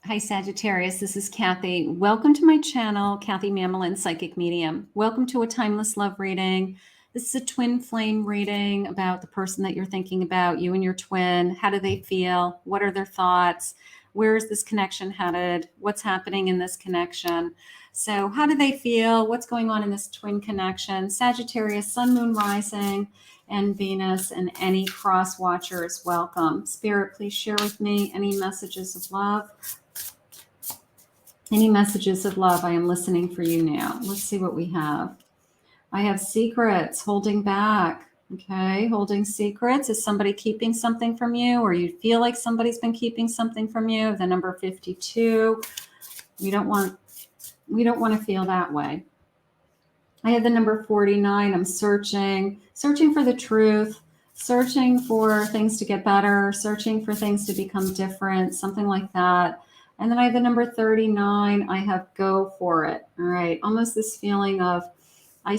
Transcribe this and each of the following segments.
Hi, Sagittarius. This is Kathy. Welcome to my channel, Kathy Mamolen, Psychic Medium. Welcome to a timeless love reading. This is a twin flame reading about the person that you're thinking about, you and your twin. How do they feel? What are their thoughts? Where is this connection headed? What's happening in this connection? So how do they feel? What's going on in this twin connection? Sagittarius, Sun, Moon, Rising, and Venus, and any cross watchers, welcome. Spirit, please share with me any messages of love. Any messages of love? I am listening for you now. Let's see what we have. I have secrets, holding back. Okay, holding secrets. Is somebody keeping something from you, or you feel like somebody's been keeping something from you? The number 52. We don't want to feel that way. I have the number 49. I'm searching for the truth, searching for things to get better, searching for things to become different, something like that. And then I have the number 39. I have go for it. All right. Almost this feeling of I'm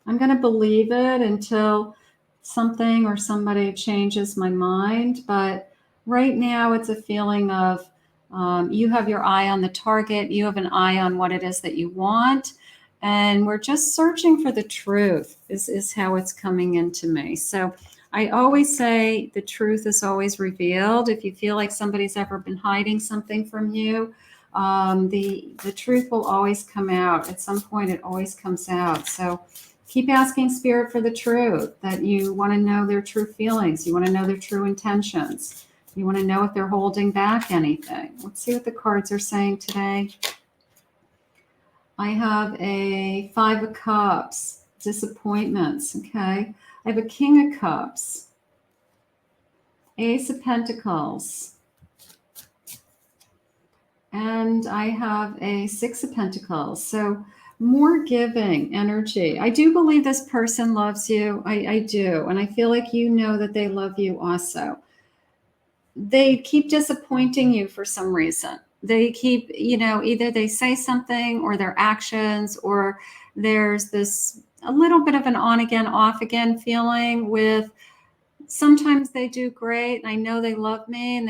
going to believe it until something or somebody changes my mind. But right now it's a feeling of you have your eye on the target. You have an eye on what it is that you want. And we're just searching for the truth is how it's coming into me. So I always say the truth is always revealed. If you feel like somebody's ever been hiding something from you, the truth will always come out. At some point, it always comes out. So keep asking Spirit for the truth, that you want to know their true feelings. You want to know their true intentions. You want to know if they're holding back anything. Let's see what the cards are saying today. I have a 5 of Cups, disappointments, okay? I have a King of Cups, Ace of Pentacles, and I have a 6 of Pentacles. So more giving energy. I do believe this person loves you. I do. And I feel like you know that they love you also. They keep disappointing you for some reason. They keep, either they say something or their actions, or there's this a little bit of an on again, off again feeling with. Sometimes they do great. I know they love me, and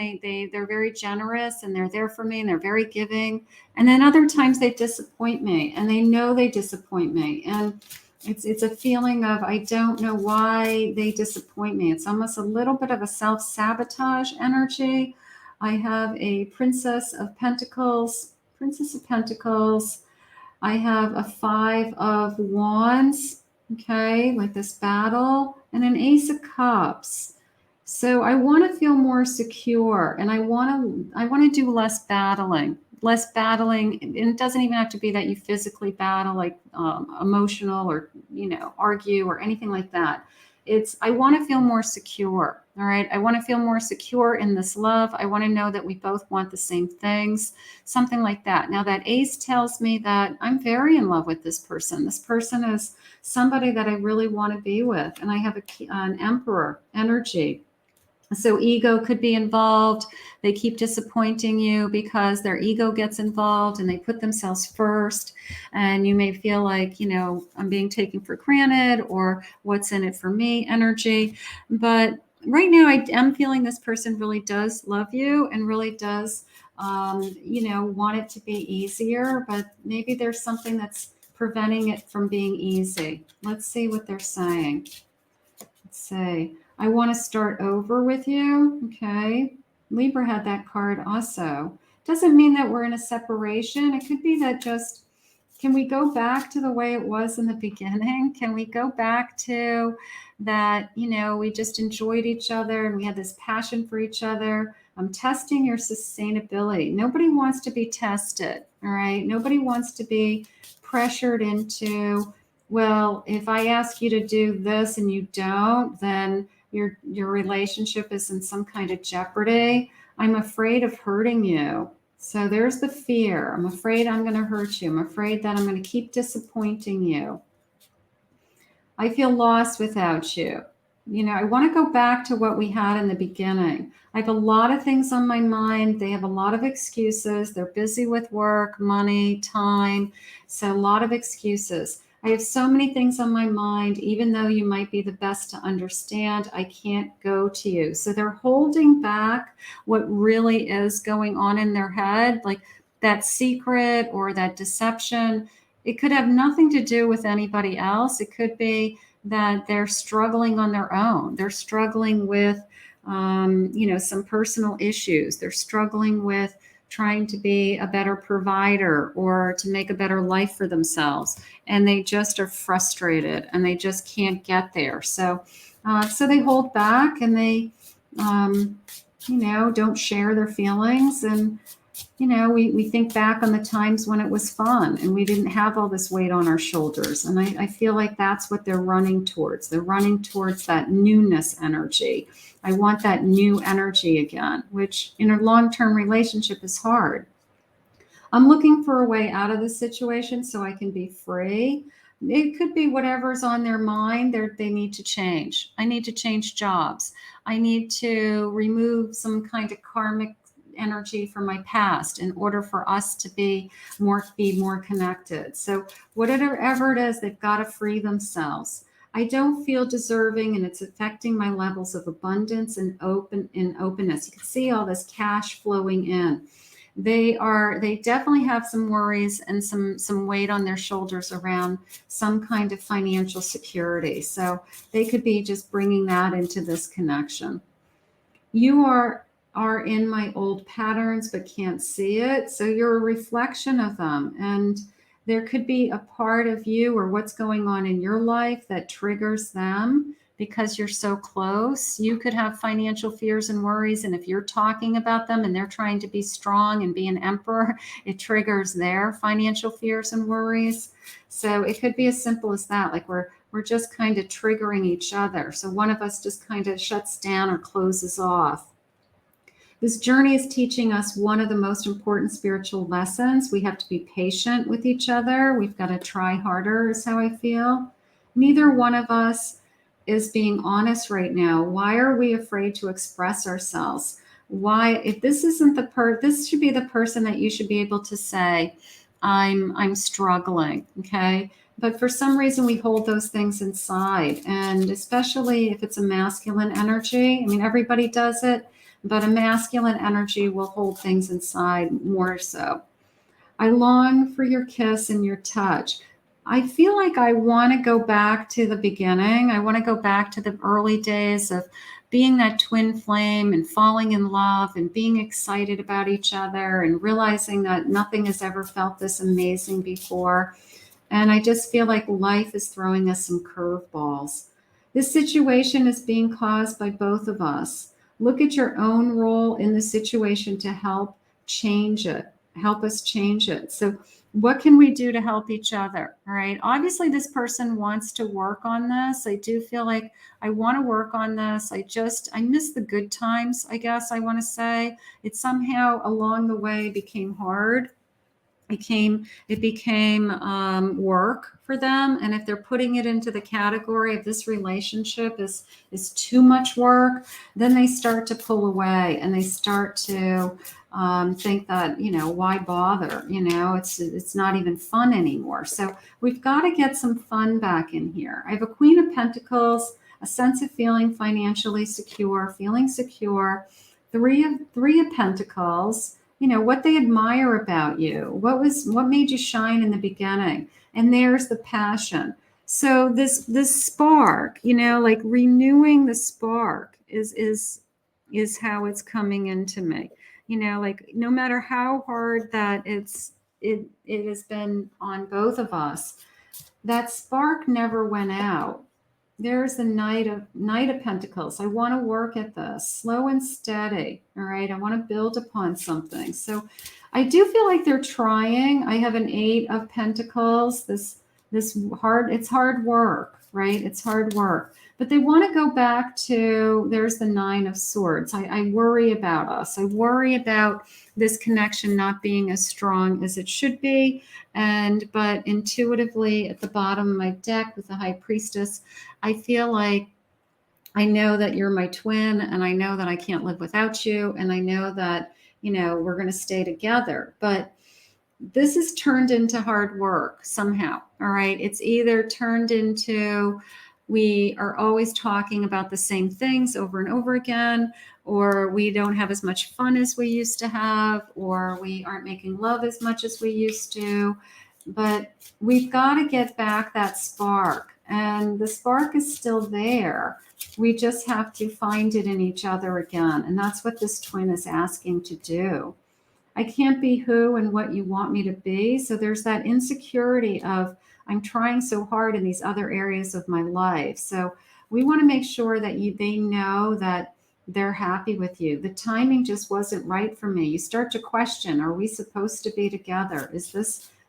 they're very generous, and they're there for me, and they're very giving. And then other times they disappoint me, and they know they disappoint me. And it's a feeling of, I don't know why they disappoint me. It's almost a little bit of a self-sabotage energy. I have a Princess of Pentacles. I have a 5 of Wands, okay, like this battle, and an Ace of Cups. So I want to feel more secure, and I want to do less battling. And it doesn't even have to be that you physically battle, like emotional or, argue or anything like that. I want to feel more secure. All right. I want to feel more secure in this love. I want to know that we both want the same things, something like that. Now that Ace tells me that I'm very in love with this person. This person is somebody that I really want to be with. And I have an Emperor energy. So ego could be involved. They keep disappointing you because their ego gets involved and they put themselves first. And you may feel like, I'm being taken for granted, or what's in it for me energy. But right now I am feeling this person really does love you and really does, want it to be easier, but maybe there's something that's preventing it from being easy. Let's see what they're saying. Let's say, I want to start over with you. Okay. Libra had that card also. Doesn't mean that we're in a separation. It could be that just, can we go back to the way it was in the beginning? Can we go back to that, we just enjoyed each other and we had this passion for each other? I'm testing your sustainability. Nobody wants to be tested. All right. Nobody wants to be pressured into, well, if I ask you to do this and you don't, then your relationship is in some kind of jeopardy. I'm afraid of hurting you. So there's the fear. I'm afraid I'm going to hurt you. I'm afraid that I'm going to keep disappointing you. I feel lost without you. I want to go back to what we had in the beginning. I have a lot of things on my mind. They have a lot of excuses. They're busy with work, money, time. So a lot of excuses. I have so many things on my mind. Even though you might be the best to understand, I can't go to you. So they're holding back what really is going on in their head, like that secret or that deception. It could have nothing to do with anybody else. It could be that they're struggling on their own. They're struggling with, some personal issues. They're struggling with trying to be a better provider or to make a better life for themselves, and they just are frustrated and they just can't get there. So they hold back, and they, don't share their feelings. And we think back on the times when it was fun and we didn't have all this weight on our shoulders. And I feel like that's what they're running towards. They're running towards that newness energy. I want that new energy again, which in a long-term relationship is hard. I'm looking for a way out of the situation so I can be free. It could be whatever's on their mind. They need to change. I need to change jobs. I need to remove some kind of karmic energy from my past in order for us to be more connected. So whatever it is, they've got to free themselves. I don't feel deserving, and it's affecting my levels of abundance and openness. You can see all this cash flowing in. They definitely have some worries and some weight on their shoulders around some kind of financial security. So they could be just bringing that into this connection. You are in my old patterns but can't see it. So you're a reflection of them. And there could be a part of you or what's going on in your life that triggers them because you're so close. You could have financial fears and worries. And if you're talking about them and they're trying to be strong and be an emperor, it triggers their financial fears and worries. So it could be as simple as that. Like we're just kind of triggering each other. So one of us just kind of shuts down or closes off. This journey is teaching us one of the most important spiritual lessons. We have to be patient with each other. We've got to try harder, is how I feel. Neither one of us is being honest right now. Why are we afraid to express ourselves? Why, if this isn't this should be the person that you should be able to say, I'm struggling, okay? But for some reason, we hold those things inside. And especially if it's a masculine energy, I mean, everybody does it, but a masculine energy will hold things inside more so. I long for your kiss and your touch. I feel like I want to go back to the beginning. I want to go back to the early days of being that twin flame and falling in love and being excited about each other and realizing that nothing has ever felt this amazing before. And I just feel like life is throwing us some curveballs. This situation is being caused by both of us. Look at your own role in the situation to help change it, help us change it. So, what can we do to help each other? All right. Obviously, this person wants to work on this. I do feel like I want to work on this. I miss the good times, I guess I want to say. It somehow along the way became hard. It became work for them. And if they're putting it into the category of this relationship is too much work, then they start to pull away and they start to think that, why bother? It's not even fun anymore. So we've got to get some fun back in here. I have a Queen of Pentacles, a sense of feeling financially secure, feeling secure. Three of Pentacles, what they admire about you, what made you shine in the beginning. And there's the passion. So this spark, like renewing the spark is how it's coming into me. Like no matter how hard that it has been on both of us, that spark never went out. There's the Knight of Pentacles. I want to work at this slow and steady. All right. I want to build upon something. So I do feel like they're trying. I have an Eight of Pentacles. It's hard work, right? It's hard work. But they want to go back to, there's the Nine of Swords. I worry about us. I worry about this connection not being as strong as it should be. But intuitively at the bottom of my deck with the High Priestess, I feel like I know that you're my twin, and I know that I can't live without you, and I know that, we're going to stay together. But this is turned into hard work somehow. All right. It's either turned into we are always talking about the same things over and over again, or we don't have as much fun as we used to have, or we aren't making love as much as we used to. But we've got to get back that spark. And the spark is still there. We just have to find it in each other again. And that's what this twin is asking to do. I can't be who and what you want me to be. So there's that insecurity of I'm trying so hard in these other areas of my life. So we want to make sure that they know that they're happy with you. The timing just wasn't right for me. You start to question, are we supposed to be together? Is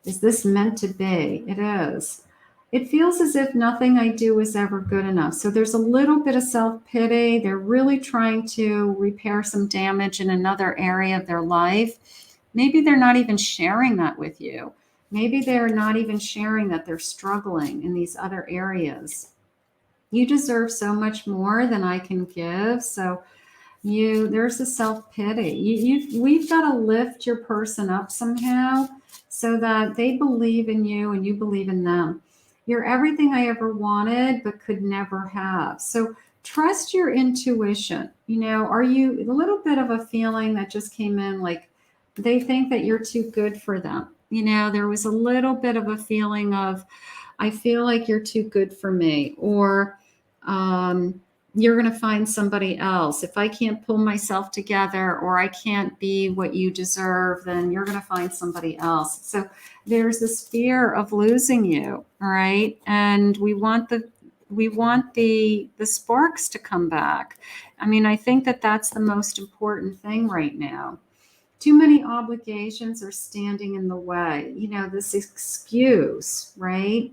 this meant to be? It is. It feels as if nothing I do is ever good enough. So there's a little bit of self-pity. They're really trying to repair some damage in another area of their life. Maybe they're not even sharing that with you. Maybe they're not even sharing that they're struggling in these other areas. You deserve so much more than I can give. So there's a self-pity. We've got to lift your person up somehow so that they believe in you and you believe in them. You're everything I ever wanted but could never have. So trust your intuition. Are you a little bit of a feeling that just came in like they think that you're too good for them? There was a little bit of a feeling of, I feel like you're too good for me, or you're going to find somebody else. If I can't pull myself together or I can't be what you deserve, then you're going to find somebody else. So there's this fear of losing you, all right? And we want the sparks to come back. I mean, I think that that's the most important thing right now. Too many obligations are standing in the way. This excuse, right?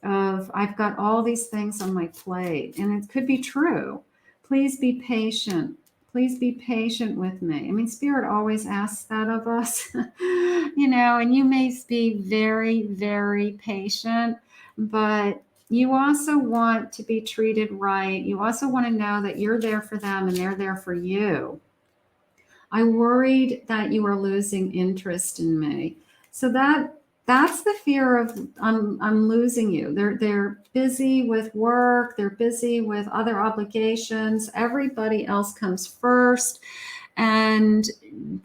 Of I've got all these things on my plate, and it could be true. Please be patient. Please be patient with me. I mean, Spirit always asks that of us, and you may be very, very patient, but you also want to be treated right. You also want to know that you're there for them and they're there for you. I worried that you are losing interest in me. So that's the fear of I'm losing you. They're busy with work, they're busy with other obligations. Everybody else comes first, and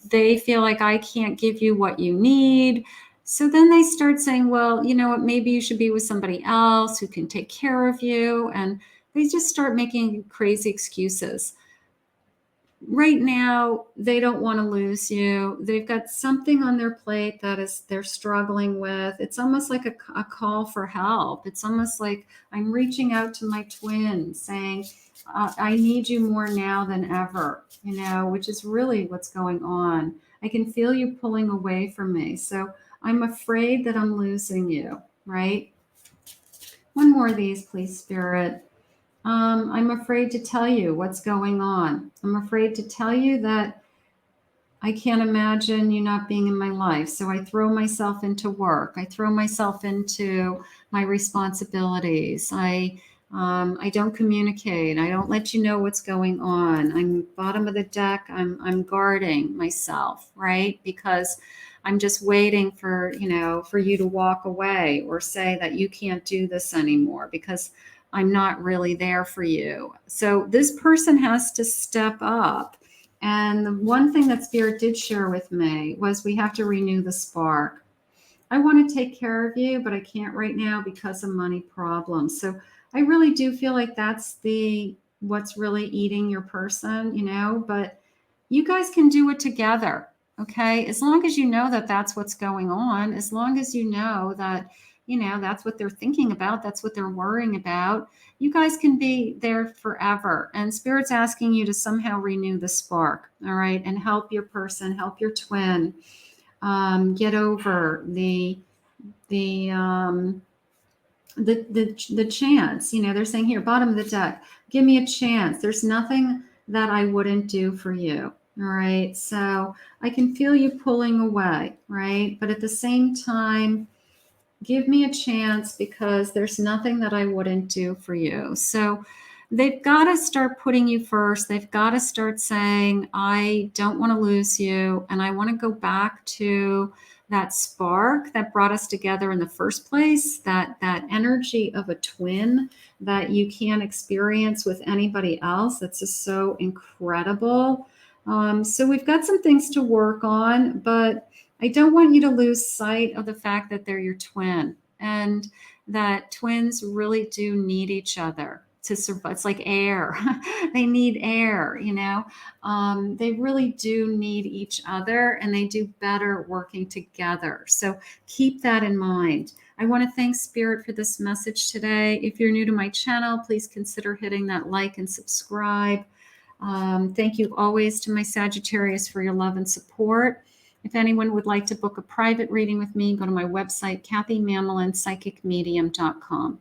they feel like I can't give you what you need. So then they start saying, well, you know what, maybe you should be with somebody else who can take care of you. And they just start making crazy excuses. Right now, they don't want to lose you. They've got something on their plate they're struggling with. It's almost like a call for help. It's almost like I'm reaching out to my twin saying, I need you more now than ever, which is really what's going on. I can feel you pulling away from me. So I'm afraid that I'm losing you, right? One more of these, please, Spirit. I'm afraid to tell you what's going on. I'm afraid to tell you that I can't imagine you not being in my life. So I throw myself into work. I throw myself into my responsibilities. I don't communicate. I don't let you know what's going on. I'm bottom of the deck. I'm guarding myself, right? Because I'm just waiting for you to walk away or say that you can't do this anymore because I'm not really there for you. So this person has to step up. And the one thing that Spirit did share with me was we have to renew the spark. I want to take care of you, but I can't right now because of money problems. So I really do feel like that's what's really eating your person, but you guys can do it together. Okay. As long as you know that that's what's going on, as long as you know that, that's what they're thinking about, that's what they're worrying about, you guys can be there forever. And Spirit's asking you to somehow renew the spark. All right. And help your person, help your twin get over the chance. They're saying here, bottom of the deck, give me a chance. There's nothing that I wouldn't do for you. All right. So I can feel you pulling away, right? But at the same time, give me a chance because there's nothing that I wouldn't do for you. So they've got to start putting you first. They've got to start saying, I don't want to lose you. And I want to go back to that spark that brought us together in the first place, that energy of a twin that you can't experience with anybody else. That's just so incredible. So we've got some things to work on, but I don't want you to lose sight of the fact that they're your twin and that twins really do need each other to survive. It's like air. They need air, you know. They really do need each other, and they do better working together. So keep that in mind. I want to thank Spirit for this message today. If you're new to my channel, please consider hitting that like and subscribe. Thank you always to my Sagittarius for your love and support. If anyone would like to book a private reading with me, go to my website, KathyMamolen, psychicmedium.com.